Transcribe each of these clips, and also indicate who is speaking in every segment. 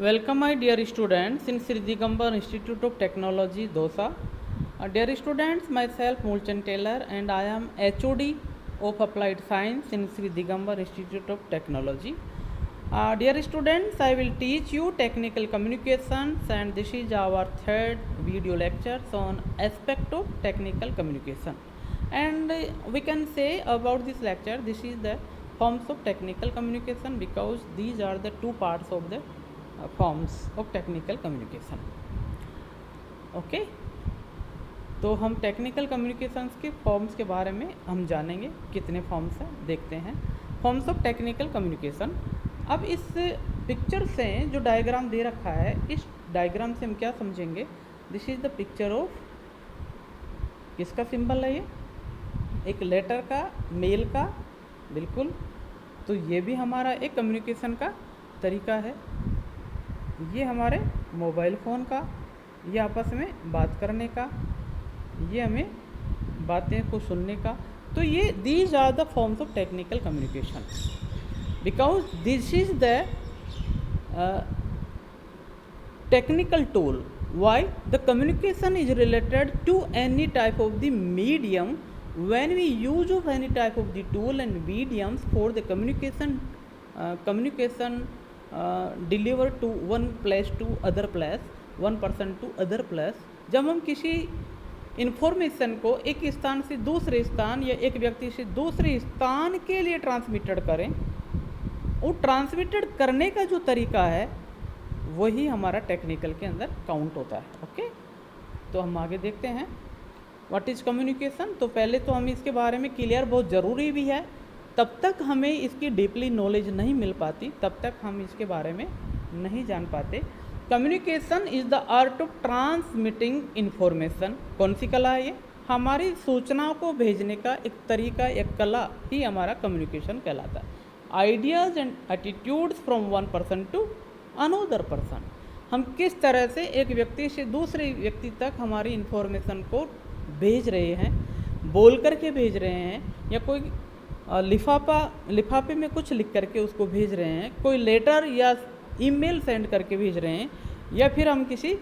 Speaker 1: Welcome, my dear students, in Sri Digambar Institute of Technology, Dosa. Dear students, myself Mulchan Taylor, and I am HOD of Applied Science in Sri Digambar Institute of Technology. Dear students, I will teach you technical communications, and this is our third video lecture on aspect of technical communication. And we can say about this lecture, this is the forms of technical communication, because these are the two parts of the forms of technical communication. Okay, तो हम technical communications के forms के बारे में हम जानेंगे। कितने forms हैं देखते हैं। Forms of technical communication. अब इस पिक्चर से जो डायग्राम दे रखा है, इस डायग्राम से हम क्या समझेंगे? This is the picture of, किसका सिंबल है ये? एक लेटर का, मेल का, बिल्कुल। तो ये भी हमारा एक कम्युनिकेशन का तरीका है। ये हमारे मोबाइल फ़ोन का, ये आपस में बात करने का, ये हमें बातें को सुनने का। तो ये these are the forms of technical communication, because this is the technical tool. Why? The communication is related to any type of the medium when we use of any type of the tool and mediums for the communication deliver to one place to other place, one person to other place। जब हम किसी information को एक स्थान से दूसरे स्थान या एक व्यक्ति से दूसरे स्थान के लिए ट्रांसमिटेड करें, वो ट्रांसमिटेड करने का जो तरीका है वही हमारा टेक्निकल के अंदर काउंट होता है। ओके, तो हम आगे देखते हैं व्हाट इज़ कम्युनिकेशन। तो पहले तो हम इसके बारे में क्लियर, बहुत ज़रूरी भी है। तब तक हमें इसकी डीपली नॉलेज नहीं मिल पाती, तब तक हम इसके बारे में नहीं जान पाते। Communication is the art of transmitting information. कौन सी कला है ये? हमारी सूचनाओं को भेजने का एक तरीका, एक कला ही हमारा कम्युनिकेशन कहलाता है। Ideas and attitudes from one person to another person. हम किस तरह से एक व्यक्ति से दूसरे व्यक्ति तक हमारी इन्फॉर्मेशन को भेज रहे हैं, बोल करके भेज रहे हैं, या कोई लिफाफे में कुछ लिख करके उसको भेज रहे हैं, कोई लेटर या ईमेल सेंड करके भेज रहे हैं, या फिर हम किसी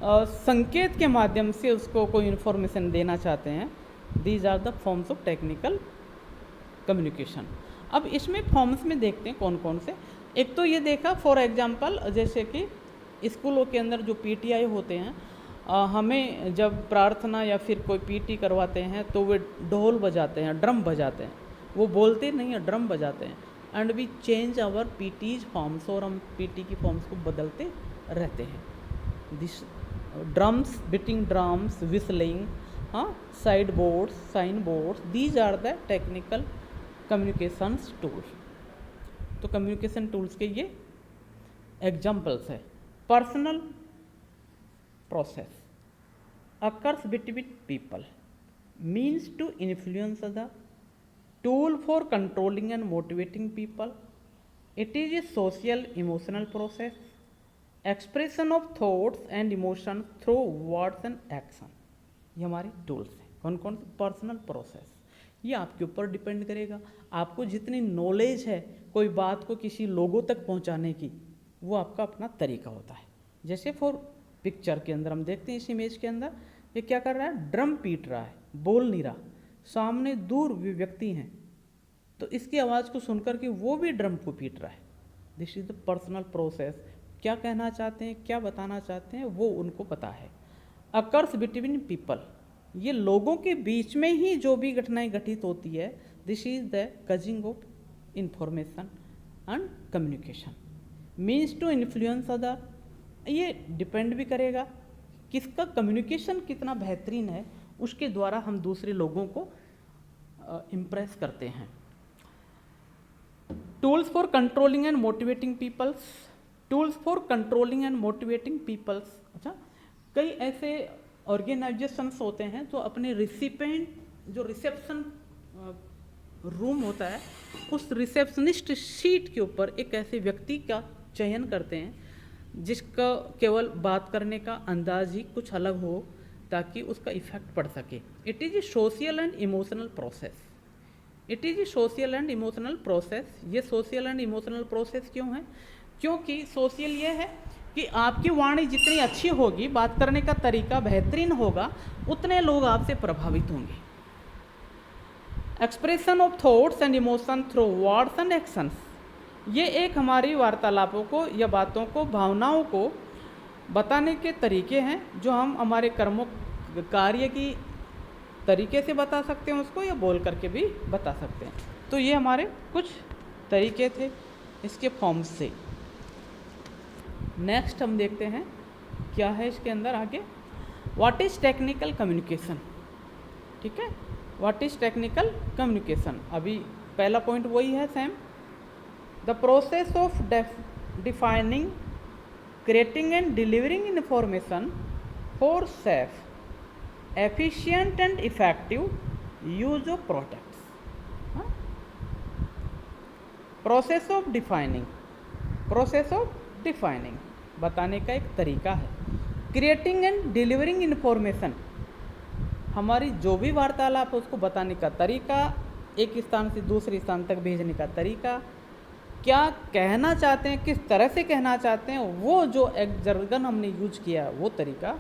Speaker 1: संकेत के माध्यम से उसको कोई इन्फॉर्मेशन देना चाहते हैं। These are the forms of technical communication. अब इसमें फॉर्म्स में देखते हैं कौन कौन से। एक तो ये देखा, फॉर एग्जांपल, जैसे कि स्कूलों के अंदर जो पीटीआई होते हैं, हमें जब प्रार्थना या फिर कोई पीटी करवाते हैं तो वे ढोल बजाते हैं, ड्रम बजाते हैं। वो बोलते नहीं हैं, ड्रम बजाते हैं। And we change our PTs forms, और हम पीटी की फॉर्म्स को बदलते रहते हैं। This drums, beating drums, whistling, हाँ, side boards, sign boards, these are the technical communications tools. तो कम्युनिकेशन टूल्स के ये एग्जाम्पल्स है। Personal process occurs between people, means to influence the tool for controlling and motivating people। It is a social emotional process, expression of thoughts and emotions through words and action। ये हमारे tools हैं। कौन कौन से? Personal process. ये आपके ऊपर depend करेगा, आपको जितनी नॉलेज है कोई बात को किसी लोगों तक पहुंचाने की, वो आपका अपना तरीका होता है। जैसे फॉर पिक्चर के अंदर हम देखते हैं, इस इमेज के अंदर ये क्या कर रहा है? ड्रम पीट रहा है, बोल नहीं रहा। सामने दूर व्यक्ति हैं, तो इसकी आवाज़ को सुनकर के वो भी ड्रम को पीट रहा है। This is the personal process. क्या कहना चाहते हैं, क्या बताना चाहते हैं, वो उनको पता है। अकर्स बिटवीन पीपल, ये लोगों के बीच में ही जो भी घटनाएं घटित होती है। This is the causing of information and communication. Means to influence other, ये डिपेंड भी करेगा किसका कम्युनिकेशन कितना बेहतरीन है, उसके द्वारा हम दूसरे लोगों को इम्प्रेस करते हैं। Tools for controlling and motivating peoples. Tools for controlling and motivating peoples. अच्छा, कई ऐसे ऑर्गेनाइजेशंस होते हैं जो अपने रिसिपेंट, जो रिसेप्शन रूम होता है, उस रिसेप्शनिस्ट सीट के ऊपर एक ऐसे व्यक्ति का चयन करते हैं जिसका केवल बात करने का अंदाज ही कुछ अलग हो, ताकि उसका इफेक्ट पड़ सके। It is a social and emotional process. It is a social and emotional process. ये सोशल एंड इमोशनल प्रोसेस क्यों है? क्योंकि सोशल ये है कि आपकी वाणी जितनी अच्छी होगी, बात करने का तरीका बेहतरीन होगा, उतने लोग आपसे प्रभावित होंगे। Expression of thoughts and emotion through words and actions, ये एक हमारी वार्तालापों को या बातों को, भावनाओं को बताने के तरीके हैं जो हम हमारे कर्मों कार्य की तरीके से बता सकते हैं उसको, या बोल करके भी बता सकते हैं। तो ये हमारे कुछ तरीके थे इसके फॉर्म्स से। नेक्स्ट हम देखते हैं क्या है इसके अंदर आगे, व्हाट इज़ टेक्निकल कम्युनिकेशन। ठीक है, व्हाट इज़ टेक्निकल कम्युनिकेशन, अभी पहला पॉइंट वही है same. The process of defining, creating and delivering information for safe, efficient and effective use of products. Process of defining, process of defining बताने का एक तरीका है। Creating and delivering information, हमारी जो भी वार्तालाप है उसको बताने का तरीका, एक स्थान से दूसरे स्थान तक भेजने का तरीका, क्या कहना चाहते हैं, किस तरह से कहना चाहते हैं, वो जो एक जर्गन हमने यूज किया वो तरीका।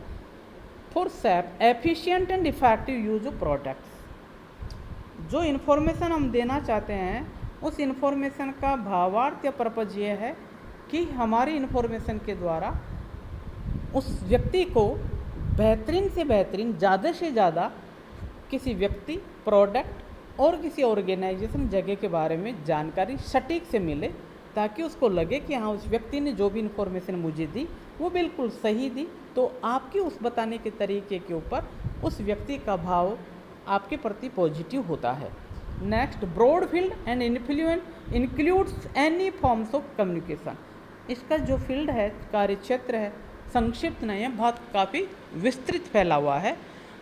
Speaker 1: For safe, efficient and effective use of products, जो इन्फॉर्मेशन हम देना चाहते हैं उस इन्फॉर्मेशन का भावार्थ या पर्पज ये है कि हमारी इन्फॉर्मेशन के द्वारा उस व्यक्ति को बेहतरीन से बेहतरीन, ज़्यादा से ज़्यादा किसी व्यक्ति, प्रोडक्ट और किसी ऑर्गेनाइजेशन, जगह के बारे में जानकारी सटीक से मिले, ताकि उसको लगे कि हाँ उस व्यक्ति ने जो भी इन्फॉर्मेशन मुझे दी वो बिल्कुल सही दी। तो आपके उस बताने के तरीके के ऊपर उस व्यक्ति का भाव आपके प्रति पॉजिटिव होता है। Next, broad field and influence includes any forms of communication, इसका जो फील्ड है, कार्य क्षेत्र है, संक्षिप्त नहीं है, बहुत काफ़ी विस्तृत फैला हुआ है।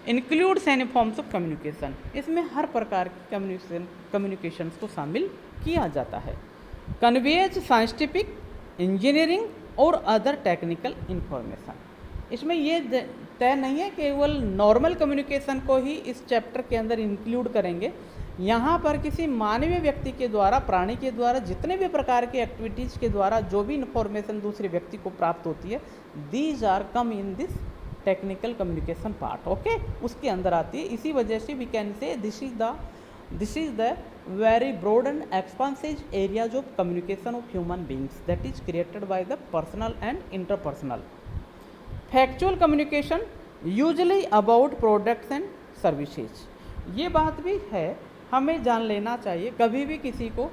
Speaker 1: Includes any forms of communication, इसमें हर प्रकार की कम्युनिकेशन को शामिल किया जाता है। कन्वेज साइंटिफिक, इंजीनियरिंग और अदर टेक्निकल इंफॉर्मेशन, इसमें ये तय नहीं है केवल नॉर्मल कम्युनिकेशन को ही इस चैप्टर के अंदर इंक्लूड करेंगे। यहाँ पर किसी मानवीय व्यक्ति के द्वारा, प्राणी के द्वारा, जितने भी प्रकार के एक्टिविटीज़ के द्वारा जो भी इंफॉर्मेशन दूसरे व्यक्ति को प्राप्त होती है, these are come in this technical communication part. Okay, उसके अंदर आती है। इसी वजह से we can say this is the very broad and expansive areas of communication of human beings that is created by the personal and interpersonal. Factual communication usually about products and services, ये बात भी है, हमें जान लेना चाहिए, कभी भी किसी को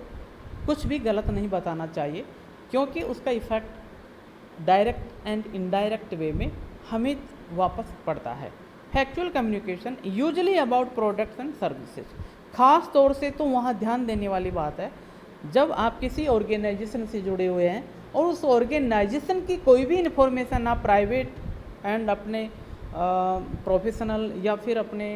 Speaker 1: कुछ भी गलत नहीं बताना चाहिए, क्योंकि उसका effect direct and indirect way में हमें वापस पड़ता है। Factual communication usually about products and services, ख़ास तौर से तो वहाँ ध्यान देने वाली बात है जब आप किसी ऑर्गेनाइजेशन से जुड़े हुए हैं और उस ऑर्गेनाइजेशन की कोई भी इन्फॉर्मेशन आप प्राइवेट एंड अपने प्रोफेशनल या फिर अपने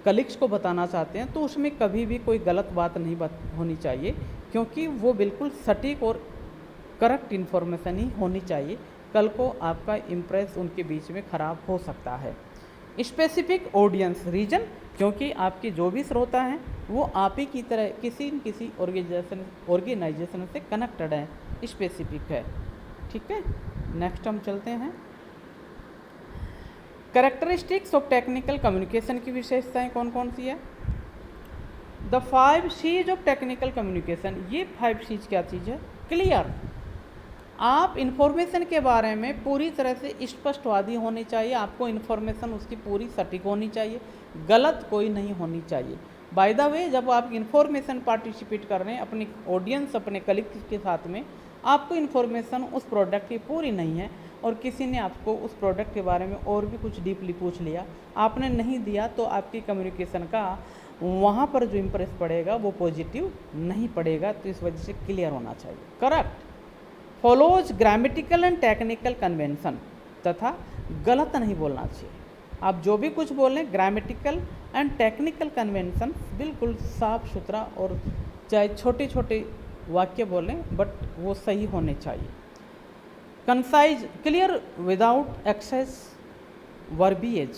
Speaker 1: कलीग्स को बताना चाहते हैं, तो उसमें कभी भी कोई गलत बात नहीं होनी चाहिए, क्योंकि वो बिल्कुल सटीक और करेक्ट इन्फॉर्मेशन ही होनी चाहिए। कल को आपका इम्प्रेस उनके बीच में ख़राब हो सकता है। स्पेसिफिक ऑडियंस रीजन, क्योंकि आपके जो भी श्रोता हैं वो आप ही की तरह किसी न किसी ऑर्गेनाइजेशन से कनेक्टेड है, स्पेसिफिक है। ठीक है, नेक्स्ट हम चलते हैं। कैरेक्टरिस्टिक्स ऑफ टेक्निकल कम्युनिकेशन की विशेषताएं कौन कौन सी है? The 5 C's of technical communication, ये 5 C's क्या चीज़ है? क्लियर, आप इन्फॉर्मेशन के बारे में पूरी तरह से स्पष्टवादी होने चाहिए, आपको इन्फॉर्मेशन उसकी पूरी सटीक होनी चाहिए, गलत कोई नहीं होनी चाहिए। बाय द वे, जब आप इन्फॉर्मेशन पार्टिसिपेट कर रहे हैं अपनी ऑडियंस, अपने कलीग्स के साथ में, आपको इन्फॉर्मेशन उस प्रोडक्ट की पूरी नहीं है और किसी ने आपको उस प्रोडक्ट के बारे में और भी कुछ डीपली पूछ लिया, आपने नहीं दिया, तो आपकी कम्युनिकेशन का वहाँ पर जो इम्प्रेस पड़ेगा वो पॉजिटिव नहीं पड़ेगा। तो इस वजह से क्लियर होना चाहिए। Correct, follows grammatical and technical convention, तथा गलत नहीं बोलना चाहिए। आप जो भी कुछ बोलें, ग्रामेटिकल एंड टेक्निकल कन्वेंशन बिल्कुल साफ सुथरा, और चाहे छोटे छोटे वाक्य बोलें बट वो सही होने चाहिए। कंसाइज, क्लियर विदाउट एक्सेस वर्बिएज,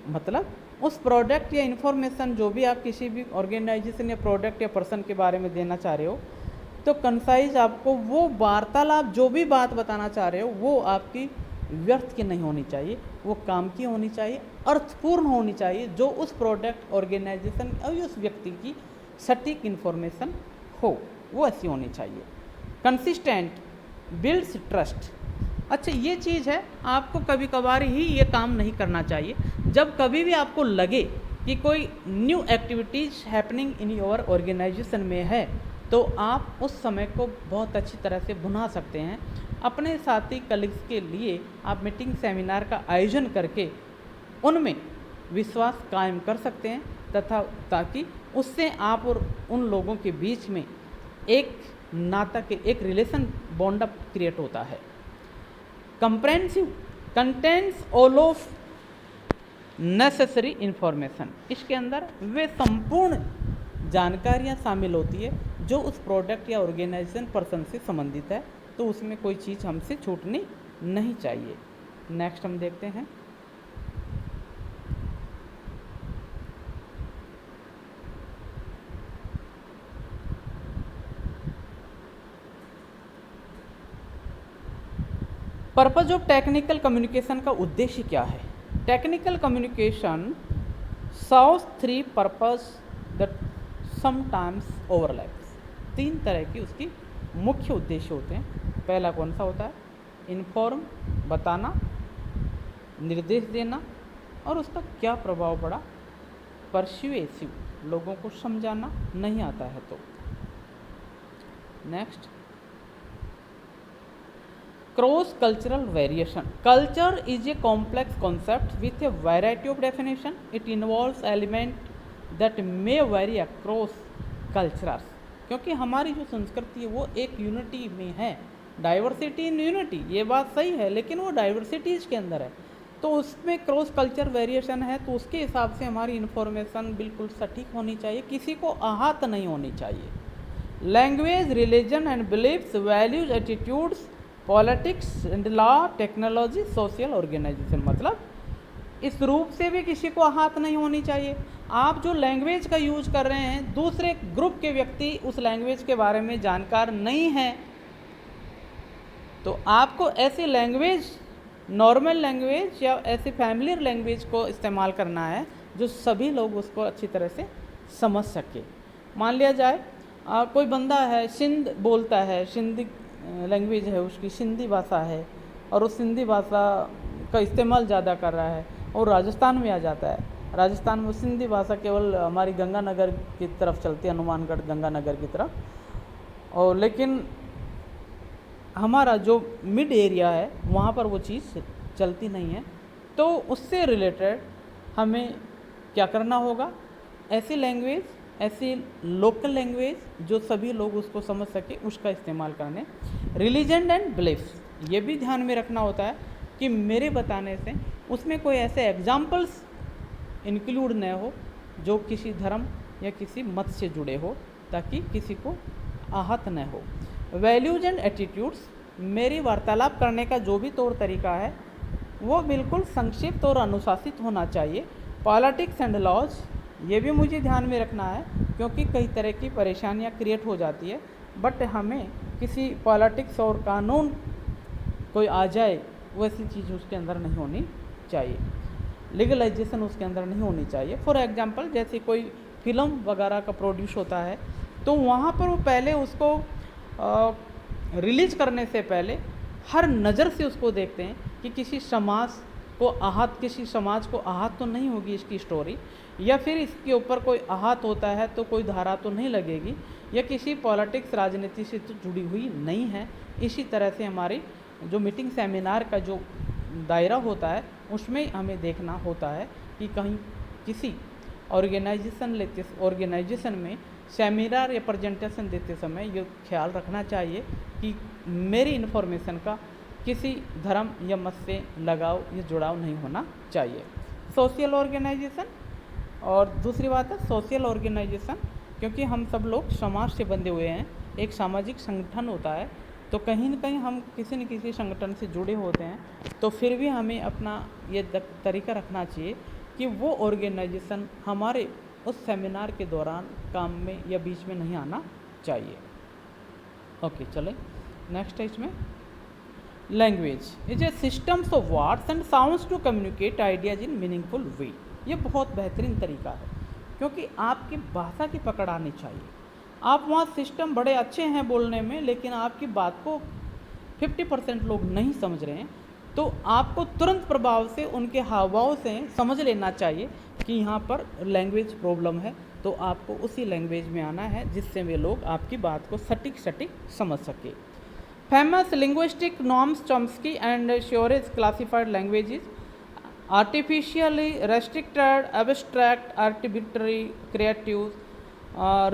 Speaker 1: मतलब उस प्रोडक्ट या इन्फॉर्मेशन जो भी आप किसी भी ऑर्गेनाइजेशन या प्रोडक्ट या पर्सन के बारे में देना चाह रहे हो, तो कंसाइज आपको वो वार्तालाप जो भी बात बताना चाह रहे हो वो आपकी व्यर्थ की नहीं होनी चाहिए, वो काम की होनी चाहिए, अर्थपूर्ण होनी चाहिए, जो उस प्रोडक्ट ऑर्गेनाइजेशन और उस व्यक्ति की सटीक इन्फॉर्मेशन हो, वो ऐसी होनी चाहिए। Consistent builds trust. अच्छा, ये चीज़ है, आपको कभी कभार ही ये काम नहीं करना चाहिए। जब कभी भी आपको लगे कि कोई new activities happening in your organisation में है, तो आप उस समय को बहुत अच्छी तरह से भुना सकते हैं। अपने साथी कलीग्स के लिए आप मीटिंग सेमिनार का आयोजन करके उनमें विश्वास कायम कर सकते हैं, तथा ताकि उससे आप और उन लोगों के बीच में एक नाता के एक रिलेशन बॉन्ड अप क्रिएट होता है। Comprehensive contents all of necessary information. इसके अंदर वे संपूर्ण जानकारियाँ शामिल होती है जो उस प्रोडक्ट या ऑर्गेनाइजेशन पर्सन से संबंधित है, तो उसमें कोई चीज़ हमसे छूटनी नहीं चाहिए। नेक्स्ट हम देखते हैं पर्पज ऑफ टेक्निकल कम्युनिकेशन का उद्देश्य क्या है। Technical communication serves three purpose that sometimes overlaps. 3 तरह की उसकी मुख्य उद्देश्य होते हैं। पहला कौन सा होता है? इन्फॉर्म, बताना, निर्देश देना, और उसका क्या प्रभाव पड़ा, परस्यूएसिव, लोगों को समझाना नहीं आता है तो। Next, cross cultural variation. Culture is a complex concept with A variety of definition. It involves element that may vary across cultures. क्योंकि हमारी जो संस्कृति है वो एक यूनिटी में है, डाइवर्सिटी इन यूनिटी, ये बात सही है, लेकिन वो डाइवर्सिटीज़ के अंदर है, तो उसमें क्रॉस कल्चर वेरिएशन है, तो उसके हिसाब से हमारी इन्फॉर्मेशन बिल्कुल सटीक होनी चाहिए, किसी को आहत नहीं होनी चाहिए। Language, religion and beliefs, values, attitudes, politics and law, technology, social organisation. मतलब इस रूप से भी किसी को आहत नहीं होनी चाहिए। आप जो लैंग्वेज का यूज कर रहे हैं, दूसरे ग्रुप के व्यक्ति उस लैंग्वेज के बारे में जानकार नहीं हैं, तो आपको ऐसी लैंग्वेज, नॉर्मल लैंग्वेज या ऐसी फैमिलियर लैंग्वेज को इस्तेमाल करना है जो सभी लोग उसको अच्छी तरह से समझ सके। मान लिया जाए कोई बंदा है, सिंध बोलता है, सिंधी लैंग्वेज है उसकी, सिंधी भाषा है, और उस सिंधी भाषा का इस्तेमाल ज़्यादा कर रहा है, और राजस्थान में आ जाता है। राजस्थान में सिंधी भाषा केवल हमारी गंगानगर की तरफ चलती है, हनुमानगढ़ गंगानगर की तरफ, और लेकिन हमारा जो मिड एरिया है वहाँ पर वो चीज़ चलती नहीं है। तो उससे रिलेटेड हमें क्या करना होगा? ऐसी लैंग्वेज, ऐसी लोकल लैंग्वेज जो सभी लोग उसको समझ सके, उसका इस्तेमाल करने। रिलीजन एंड बिलीफ्स, ये भी ध्यान में रखना होता है कि मेरे बताने से उसमें कोई ऐसे एग्जाम्पल्स इंक्लूड न हो जो किसी धर्म या किसी मत से जुड़े हो, ताकि किसी को आहत न हो। वैल्यूज एंड एटीट्यूड्स, मेरी वार्तालाप करने का जो भी तौर तरीका है वो बिल्कुल संक्षिप्त और अनुशासित होना चाहिए। पॉलिटिक्स एंड लॉज, ये भी मुझे ध्यान में रखना है, क्योंकि कई तरह की परेशानियां क्रिएट हो जाती है, बट हमें किसी पॉलिटिक्स और कानून कोई आ जाए वैसी चीज़ उसके अंदर नहीं होनी चाहिए, लीगलाइजेशन उसके अंदर नहीं होनी चाहिए। फॉर एग्जांपल, जैसे कोई फिल्म वगैरह का प्रोड्यूस होता है, तो वहाँ पर वो पहले उसको रिलीज करने से पहले हर नज़र से उसको देखते हैं कि किसी समाज को आहत तो नहीं होगी इसकी स्टोरी, या फिर इसके ऊपर कोई आहत होता है तो कोई धारा तो नहीं लगेगी, या किसी पॉलिटिक्स, राजनीति से तो जुड़ी हुई नहीं है। इसी तरह से हमारी जो मीटिंग सेमिनार का जो दायरा होता है उसमें हमें देखना होता है कि कहीं किसी ऑर्गेनाइजेशन में सेमिनार या प्रेजेंटेशन देते समय ये ख्याल रखना चाहिए कि मेरी इन्फॉर्मेशन का किसी धर्म या मत से लगाव या जुड़ाव नहीं होना चाहिए। सोशल ऑर्गेनाइजेशन, और दूसरी बात है सोशल ऑर्गेनाइजेशन, क्योंकि हम सब लोग समाज से बंधे हुए हैं, एक सामाजिक संगठन होता है, तो कहीं ना कहीं हम किसी न किसी संगठन से जुड़े होते हैं, तो फिर भी हमें अपना ये तरीका रखना चाहिए कि वो ऑर्गेनाइजेशन हमारे उस सेमिनार के दौरान काम में या बीच में नहीं आना चाहिए। ओके चले नेक्स्ट है इसमें, language is a systems of words and sounds to communicate ideas in meaningful way. ये बहुत बेहतरीन तरीका है, क्योंकि आपकी भाषा की पकड़ आनी चाहिए। आप वहाँ सिस्टम बड़े अच्छे हैं बोलने में, लेकिन आपकी बात को 50% लोग नहीं समझ रहे हैं, तो आपको तुरंत प्रभाव से उनके हाव भाव से समझ लेना चाहिए कि यहाँ पर लैंग्वेज प्रॉब्लम है, तो आपको उसी लैंग्वेज में आना है जिससे वे लोग आपकी बात को सटीक समझ सके। फेमस लिंग्विस्टिक नॉर्म्स चॉम्स्की एंड श्योरेज classified languages artificially restricted, abstract, arbitrary, creative,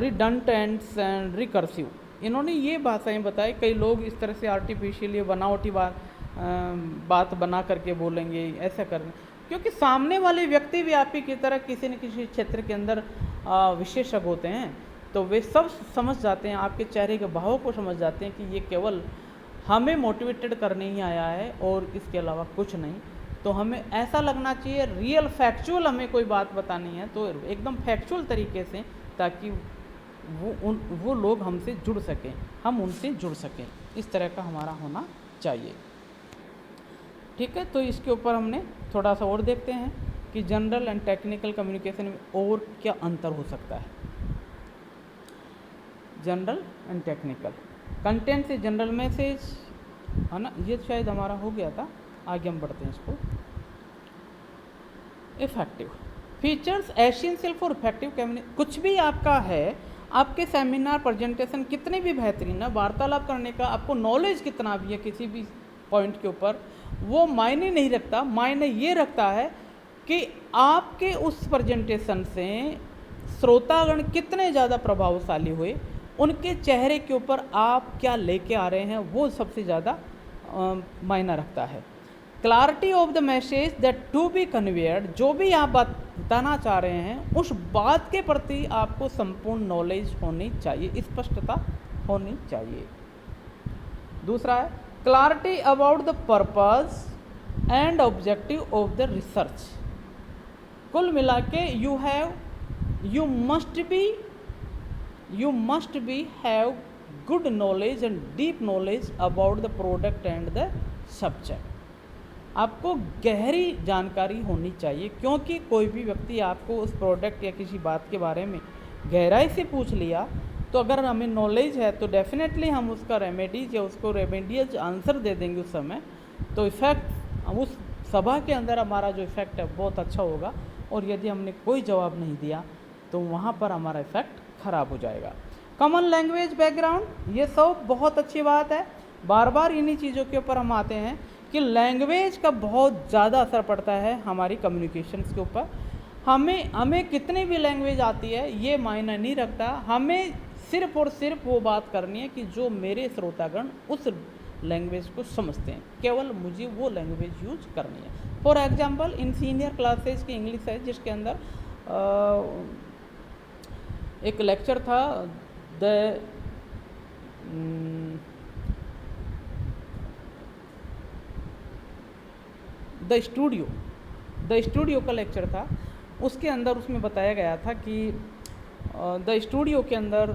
Speaker 1: redundants and recursive. इन्होंने ये भाषाएं बताई। कई लोग इस तरह से आर्टिफिशियली बनावटी बात बना करके बोलेंगे, ऐसा करें, क्योंकि सामने वाले व्यक्ति भी आप ही की तरह किसी न किसी क्षेत्र के अंदर विशेषज्ञ होते हैं, तो वे सब समझ जाते हैं, आपके चेहरे के भाव को समझ जाते हैं कि ये केवल हमें मोटिवेटेड करने ही आया है और इसके अलावा कुछ नहीं। तो हमें ऐसा लगना चाहिए रियल फैक्चुअल हमें कोई बात बतानी है तो एकदम फैक्चुअल तरीके से, ताकि वो लोग हमसे जुड़ सकें, हम उनसे जुड़ सकें। इस तरह का हमारा होना चाहिए। ठीक है, तो इसके ऊपर हमने थोड़ा सा और देखते हैं कि जनरल एंड टेक्निकल कम्युनिकेशन में और क्या अंतर हो सकता है। जनरल एंड टेक्निकल कंटेंट से जनरल मैसेज है ना, ये शायद हमारा हो गया था, आगे हम बढ़ते हैं इसको। Effective features essential for effective communication. कुछ भी आपका है, आपके सेमिनार प्रेजेंटेशन कितने भी बेहतरीन है, वार्तालाप करने का आपको नॉलेज कितना भी है किसी भी पॉइंट के ऊपर, वो मायने नहीं रखता। मायने ये रखता है कि आपके उस प्रेजेंटेशन से श्रोतागण कितने ज़्यादा प्रभावशाली हुए, उनके चेहरे के ऊपर आप क्या लेके आ रहे हैं, वो सबसे ज़्यादा मायना रखता है। Clarity of the message that to be conveyed, जो भी आप बात बताना चाह रहे हैं उस बात के प्रति आपको संपूर्ण नॉलेज होनी चाहिए, स्पष्टता होनी चाहिए। दूसरा है clarity about the purpose and objective of the research. कुल मिला के you must be have good knowledge and deep knowledge about the product and the subject। आपको गहरी जानकारी होनी चाहिए, क्योंकि कोई भी व्यक्ति आपको उस प्रोडक्ट या किसी बात के बारे में गहराई से पूछ लिया, तो अगर हमें नॉलेज है तो डेफिनेटली हम उसका रेमेडीज या उसको रेमेडियल आंसर दे देंगे उस समय, तो इफ़ेक्ट उस सभा के अंदर हमारा जो इफ़ेक्ट है बहुत अच्छा होगा। और यदि हमने कोई जवाब नहीं दिया तो वहाँ पर हमारा इफ़ेक्ट ख़राब हो जाएगा। कॉमन लैंग्वेज बैकग्राउंड, ये सब बहुत अच्छी बात है। बार बार इन्हीं चीज़ों के ऊपर हम आते हैं कि लैंग्वेज का बहुत ज़्यादा असर पड़ता है हमारी कम्युनिकेशंस के ऊपर। हमें कितनी भी लैंग्वेज आती है ये मायना नहीं रखता, हमें सिर्फ और सिर्फ वो बात करनी है कि जो मेरे श्रोतागण उस लैंग्वेज को समझते हैं, केवल मुझे वो लैंग्वेज यूज करनी है। For example in senior classes की इंग्लिश है, जिसके अंदर एक लेक्चर था द स्टूडियो का लेक्चर था। उसके अंदर उसमें बताया गया था कि द स्टूडियो के अंदर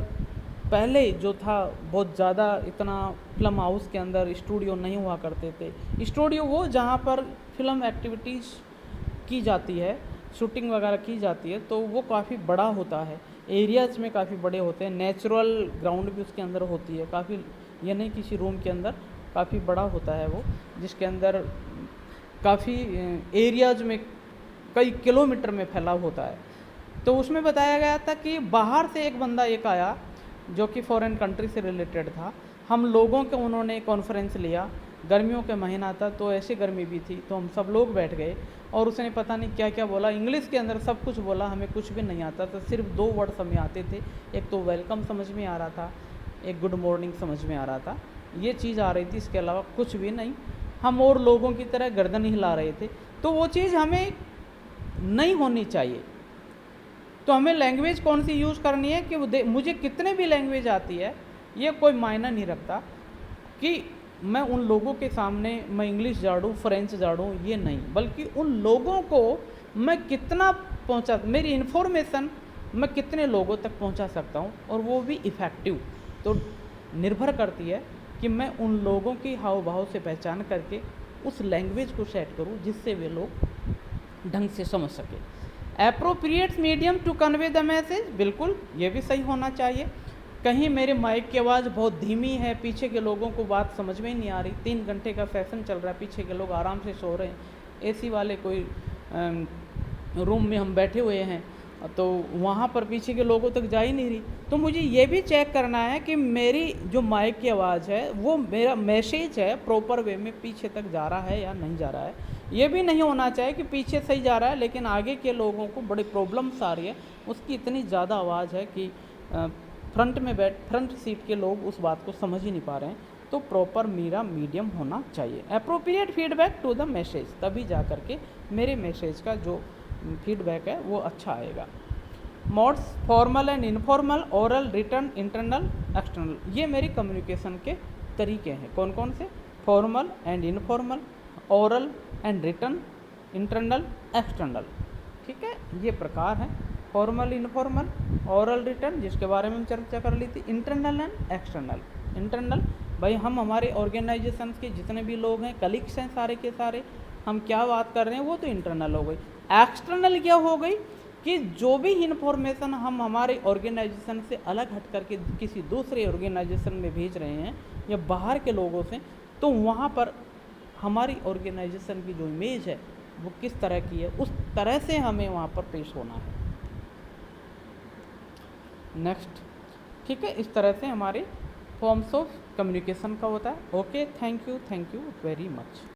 Speaker 1: पहले जो था बहुत ज़्यादा इतना फिल्म हाउस के अंदर स्टूडियो नहीं हुआ करते थे। स्टूडियो वो जहाँ पर फिल्म एक्टिविटीज़ की जाती है, शूटिंग वगैरह की जाती है, तो वो काफ़ी बड़ा होता है, एरियाज़ में काफ़ी बड़े होते हैं, नेचुरल ग्राउंड भी उसके अंदर होती है काफ़ी, ये नहीं किसी रूम के अंदर, काफ़ी बड़ा होता है वो, जिसके अंदर काफ़ी एरियाज़ में कई किलोमीटर में फैला होता है। तो उसमें बताया गया था कि बाहर से एक बंदा आया जो कि फॉरेन कंट्री से रिलेटेड था। हम लोगों के उन्होंने कॉन्फ्रेंस लिया, गर्मियों का महीना था तो ऐसी गर्मी भी थी, तो हम सब लोग बैठ गए और उसने पता नहीं क्या क्या बोला, इंग्लिश के अंदर सब कुछ बोला, हमें कुछ भी नहीं आता था, सिर्फ 2 वर्ड हमें आते थे। एक तो वेलकम समझ में आ रहा था, एक गुड मॉर्निंग समझ में आ रहा था, ये चीज़ आ रही थी, इसके अलावा कुछ भी नहीं। हम और लोगों की तरह गर्दन हिला रहे थे, तो वो चीज़ हमें नहीं होनी चाहिए। तो हमें लैंग्वेज कौन सी यूज़ करनी है कि मुझे कितने भी लैंग्वेज आती है ये कोई मायना नहीं रखता कि मैं उन लोगों के सामने मैं इंग्लिश झाड़ूँ, फ्रेंच झाड़ूँ, ये नहीं, बल्कि उन लोगों को मैं कितना पहुंचा, मेरी इन्फॉर्मेशन मैं कितने लोगों तक पहुंचा सकता हूं और वो भी इफ़ेक्टिव। तो निर्भर करती है कि मैं उन लोगों की हाव भाव से पहचान करके उस लैंग्वेज को सेट करूं जिससे वे लोग ढंग से समझ सके। Appropriate medium to convey the message, बिल्कुल ये भी सही होना चाहिए। कहीं मेरे माइक की आवाज़ बहुत धीमी है, पीछे के लोगों को बात समझ में ही नहीं आ रही, 3 घंटे का सेशन चल रहा है, पीछे के लोग आराम से सो रहे हैं, एसी वाले कोई रूम में हम बैठे हुए हैं, तो वहाँ पर पीछे के लोगों तक जा ही नहीं रही। तो मुझे ये भी चेक करना है कि मेरी जो माइक की आवाज़ है वो मेरा मैसेज है प्रॉपर वे में पीछे तक जा रहा है या नहीं जा रहा है। ये भी नहीं होना चाहिए कि पीछे सही जा रहा है लेकिन आगे के लोगों को बड़ी प्रॉब्लम्स आ रही है, उसकी इतनी ज़्यादा आवाज़ है कि फ्रंट सीट के लोग उस बात को समझ ही नहीं पा रहे हैं। तो प्रॉपर मेरा मीडियम होना चाहिए। Appropriate feedback to the message, तभी जा कर के मेरे मैसेज का जो फीडबैक है वो अच्छा आएगा। Modes formal and informal, oral, written, internal, external, ये मेरी कम्युनिकेशन के तरीके हैं। कौन कौन से? Formal and informal, oral and written, internal, external. ठीक है, ये प्रकार हैं फॉर्मल, इनफॉर्मल, ओरल, रिटन, जिसके बारे में हम चर्चा कर ली थी, इंटरनल एंड एक्सटर्नल। इंटरनल भाई हम हमारे ऑर्गेनाइजेशन के जितने भी लोग हैं, कलीग्स हैं सारे के सारे, हम क्या बात कर रहे हैं वो तो इंटरनल हो गई। एक्सटर्नल क्या हो गई कि जो भी इन्फॉर्मेशन हम हमारे ऑर्गेनाइजेशन से अलग हट करके किसी दूसरे ऑर्गेनाइजेशन में भेज रहे हैं या बाहर के लोगों से, तो वहाँ पर हमारी ऑर्गेनाइजेशन की जो इमेज है वो किस तरह की है, उस तरह से हमें वहाँ पर पेश होना है। नेक्स्ट, ठीक है, इस तरह से हमारे फॉर्म्स ऑफ कम्युनिकेशन का होता है। Okay, thank you very much.